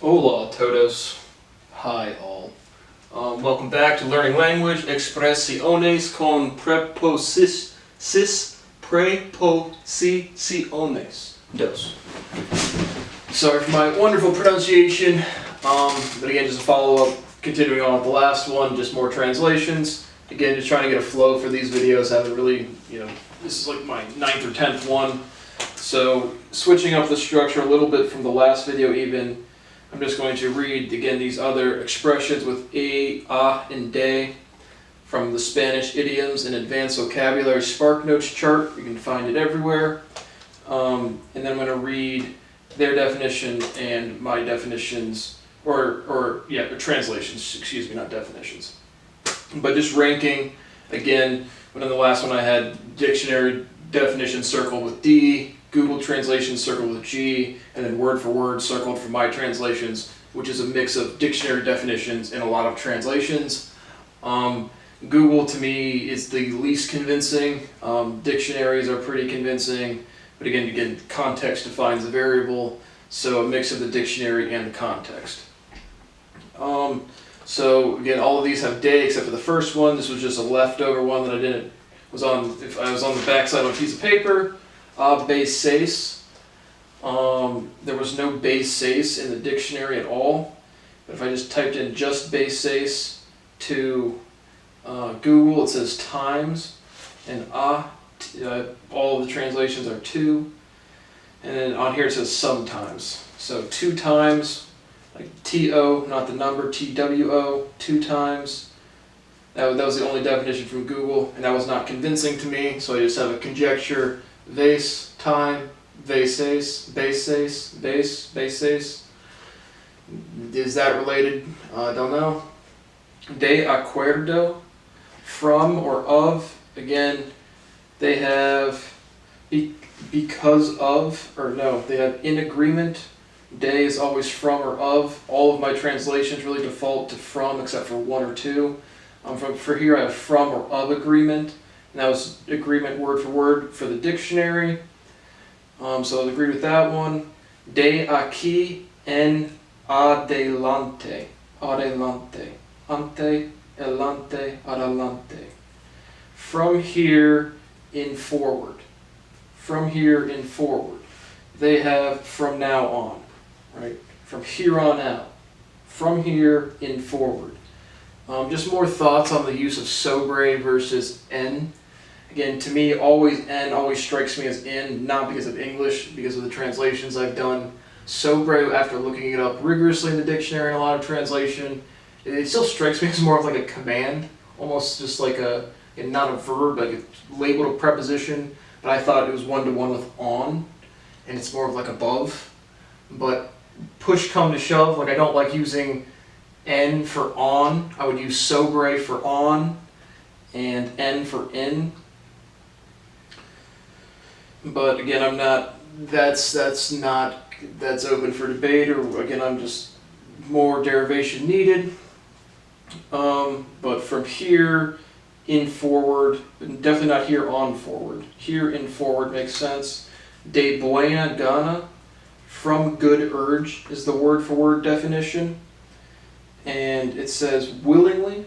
Hola todos. Hi all. Welcome back to Learning Language, Expresiones con Preposiciones. Dos. Sorry for my wonderful pronunciation, but again, just a follow-up, continuing on with the last one, just more translations. Again, just trying to get a flow for these videos. I haven't really, this is like my 9th or 10th one. So, switching up the structure a little bit from the last video even, I'm just going to read, again, these other expressions with a, and de from the Spanish idioms and advanced vocabulary Spark Notes chart. You can find it everywhere. And then I'm going to read their definition and my definitions, or translations, excuse me, not definitions. But just ranking, again, when in the last one I had dictionary definition circled with D, Google Translation circled with G, and then word for word circled for my translations, which is a mix of dictionary definitions and a lot of translations. Google to me is the least convincing. Dictionaries are pretty convincing, but again, context defines the variable, so a mix of the dictionary and the context. So again, all of these have de except for the first one. This was just a leftover one that if I was on the back side of a piece of paper. Base seis. There was no base seis in the dictionary at all. But if I just typed in just base seis to Google, it says times, and all of the translations are two. And then on here it says sometimes. So 2 times, like T-O, not the number, T-W-O, 2 times. That was the only definition from Google, and that was not convincing to me, so I just have a conjecture. Vase, time, vases, bases, base, bases. Is that related? I don't know. De acuerdo, from or of. Again, they have because of, or no, they have in agreement. De is always from or of. All of my translations really default to from except for 1 or 2. For here I have from or of agreement. And that was agreement word for word for the dictionary. So I'll agree with that one. De aquí en adelante. Adelante. Ante, elante, adelante. From here in forward. From here in forward. They have from now on. Right? From here on out. From here in forward. Just more thoughts on the use of sobre versus en. Again, to me, en always strikes me as in, not because of English, because of the translations I've done. Sobre, after looking it up rigorously in the dictionary and a lot of translation, it still strikes me as more of like a command, almost just like not a verb, like a labeled a preposition, but I thought it was one-to-one with on, and it's more of like above. But push come to shove, like I don't like using en for on. I would use sobre for on, and en for in. But again, that's open for debate, or again, I'm just more derivation needed. But from here in forward, definitely not here on forward. Here in forward makes sense. De buena gana, from good urge is the word for word definition. And it says willingly,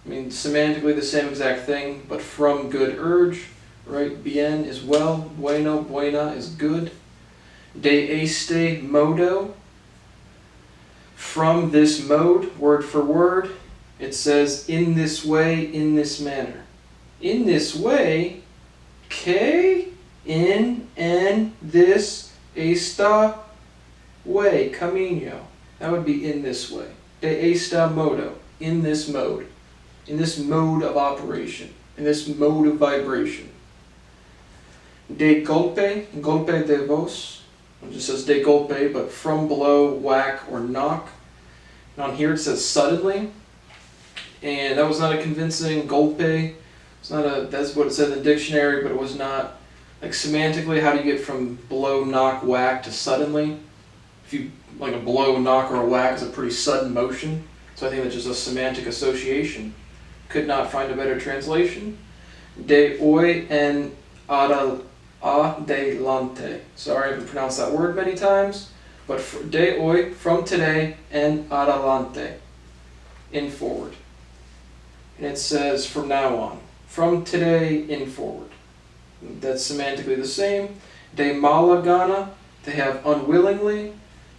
I mean semantically the same exact thing, but from good urge. Right, bien is well, bueno, buena is good. De este modo, from this mode, word for word, it says in this way, in this manner. In this way, que, in, this, esta way, camino. That would be in this way. De esta modo, in this mode of operation, in this mode of vibration. De golpe, golpe de voz. It just says de golpe, but from below, whack or knock. And on here it says suddenly, and that was not a convincing golpe. That's what it said in the dictionary, but it was not like semantically. How do you get from below, knock, whack to suddenly? If you like a blow, knock, or a whack is a pretty sudden motion. So I think that's just a semantic association. Could not find a better translation. De hoy en adelante. Sorry, I haven't pronounced that word many times. but de hoy, from today, en adelante, in forward. And it says from now on, from today in forward. That's semantically the same. De mala gana, they have unwillingly,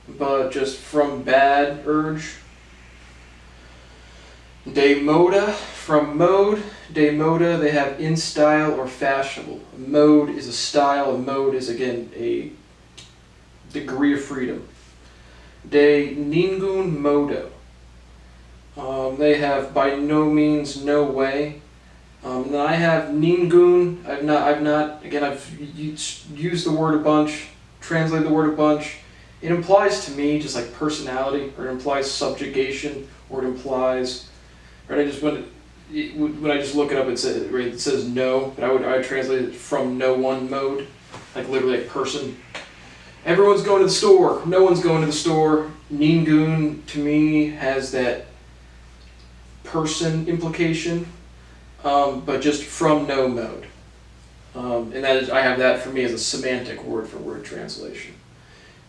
but just from bad urge. De moda, from mode. De moda, they have in style or fashionable. A mode is a style, a mode is again a degree of freedom. De ningun modo. They have by no means, no way. And I have ningun. I've not. Again, I've used the word a bunch, translated the word a bunch. It implies to me just like personality, or it implies subjugation, or it implies. Right? When I just look it up, it says no, but I would translate it from no one mode, like literally a person. Everyone's going to the store. No one's going to the store. Ningun to me has that person implication, but just from no mode. And that is, I have that for me as a semantic word for word translation.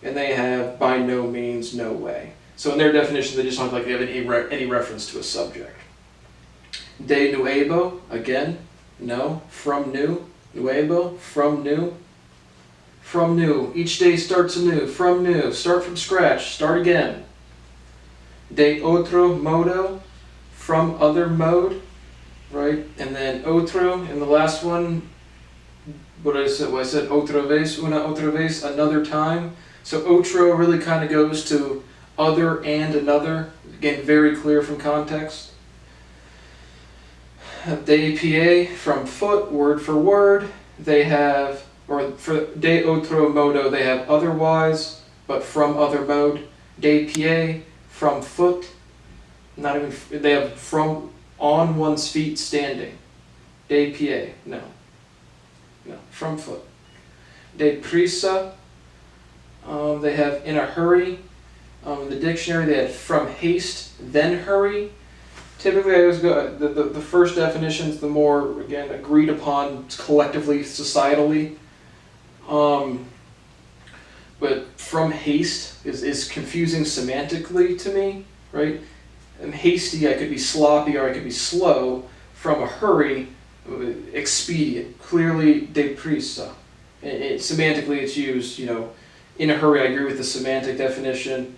And they have by no means, no way. So in their definition, they just don't have any reference to a subject. De nuevo, again, no, from new. Nuevo, from new. From new, each day starts anew. From new, start from scratch, start again. De otro modo, from other mode, right? And then otro, and the last one, what I said otra vez, una otra vez, another time. So otro really kind of goes to other and another. Again, very clear from context. De pie, from foot, word for word. They have, or for de otro modo, they have otherwise, but from other mode. De pie, from foot. Not even, they have from on one's feet standing. De pie, no, from foot. De prisa, they have in a hurry. In the dictionary they have from haste, then hurry. Typically I always go, the first definition is the more, again, agreed upon collectively, societally. But from haste is confusing semantically to me, right? And hasty, I could be sloppy or I could be slow. From a hurry, expedient. Clearly, deprisa. Semantically, it's used, in a hurry. I agree with the semantic definition.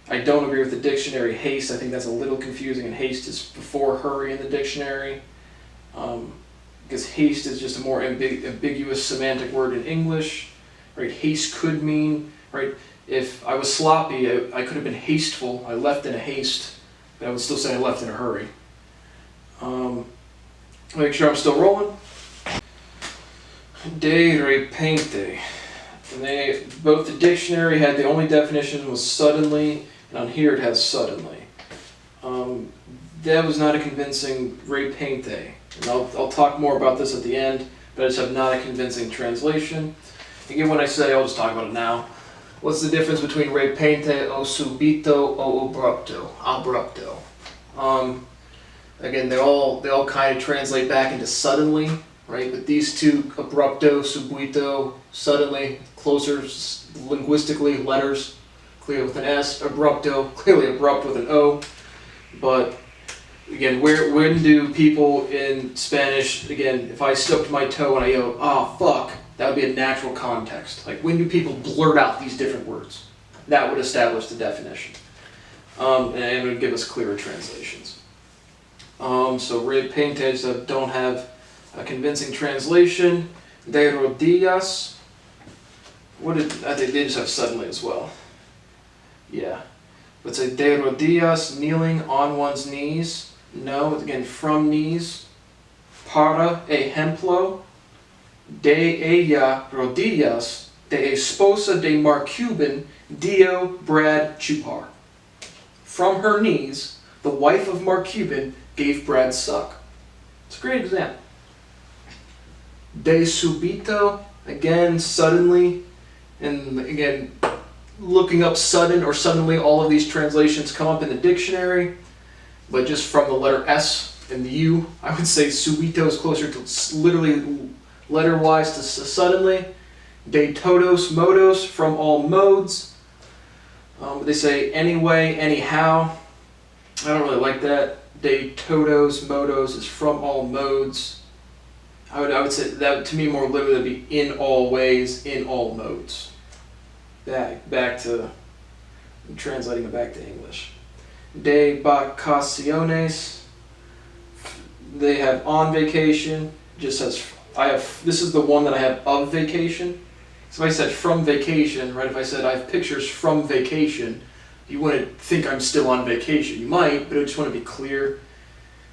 I don't agree with the dictionary haste. I think that's a little confusing, and haste is before hurry in the dictionary. Because haste is just a more ambiguous semantic word in English. Right? Haste could mean, right? If I was sloppy, I could have been hasteful. I left in a haste, but I would still say I left in a hurry. Make sure I'm still rolling. De repente. And both the dictionary had the only definition was suddenly, and on here it has suddenly. That was not a convincing repente. And I'll talk more about this at the end, but I just have not a convincing translation. Again, when I say, I'll just talk about it now. What's the difference between repente o subito o abrupto? Abrupto. Again, they all kind of translate back into suddenly, right? But these two, abrupto, subito, suddenly, closer linguistically, letters, clearly with an S. Abrupto, clearly abrupt with an O. But again, when do people in Spanish, again, if I stubbed my toe and I go, oh fuck, that would be a natural context. Like, when do people blurt out these different words? That would establish the definition. And it would give us clearer translations. So repentes don't have a convincing translation. De rodillas. I think they just have suddenly as well. Yeah. But say de rodillas, kneeling on one's knees. No, again, from knees. Para ejemplo. De ella rodillas, de esposa de Mark Cuban, Dio Brad Chupar. From her knees, the wife of Mark Cuban gave Brad suck. It's a great example. De subito, again, suddenly, and again, looking up sudden or suddenly, all of these translations come up in the dictionary, but just from the letter S and the U, I would say subito is closer to literally letter-wise to suddenly. De todos modos, from all modes. They say anyway, anyhow. I don't really like that. De todos modos is from all modes. I would say that, to me, more literally would be in all ways, in all modes. Back to translating it back to English. De vacaciones. They have on vacation. Just says I have. This is the one that I have of vacation. So if I said from vacation, right? If I said I have pictures from vacation, you wouldn't think I'm still on vacation. You might, but I just want to be clear.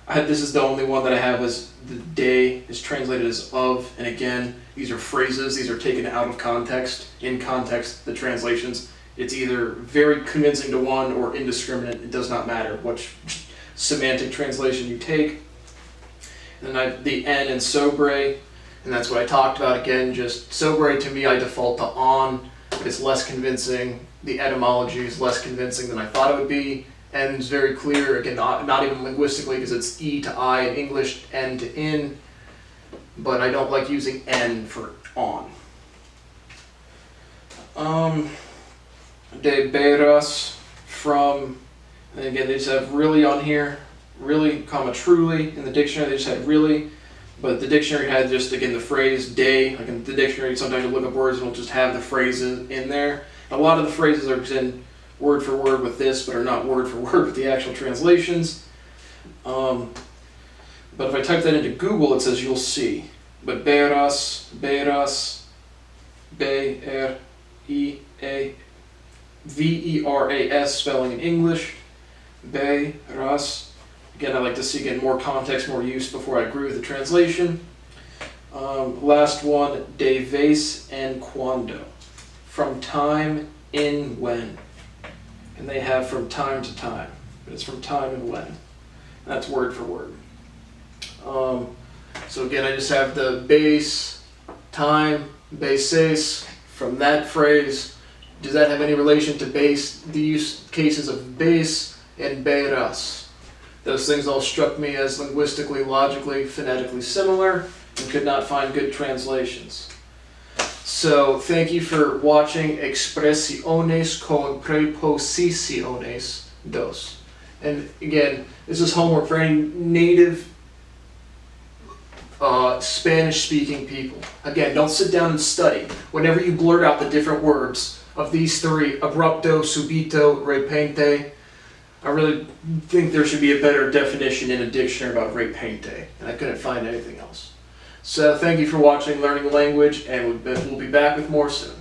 This is the only one that I have as the de is translated as of, and again, these are phrases. These are taken out of context. In context, the translations. It's either very convincing to one or indiscriminate. It does not matter which semantic translation you take. And then I have the en and sobre, and that's what I talked about again. Just sobre, to me, I default to on, but it's less convincing. The etymology is less convincing than I thought it would be. En is very clear, again, not even linguistically, because it's e to I in English, en to in, but I don't like using en for on. De veras, from, and again, they just have really on here, really, comma, truly. In the dictionary, they just had really, but the dictionary had just, again, the phrase de. Like in the dictionary, sometimes you look up words and it'll just have the phrases in there. A lot of the phrases are in word for word with this, but are not word for word with the actual translations. But if I type that into Google, it says you'll see. But veras, veras, spelling in English. Veras. Again, I like to see again more context, more use before I agree with the translation. Last one, de vez en cuando. From time, in, when. And they have from time to time, but it's from time and when. That's word for word. So again, I just have the base, time, bases, from that phrase. Does that have any relation to base, the use cases of base and veras? Those things all struck me as linguistically, logically, phonetically similar, and could not find good translations. So thank you for watching Expresiones Con Preposiciones 2. And again, this is homework for any native Spanish-speaking people. Again, don't sit down and study. Whenever you blurt out the different words of these three, abrupto, subito, repente, I really think there should be a better definition in a dictionary about repente, and I couldn't find anything else. So thank you for watching Learning the Language, and we'll be back with more soon.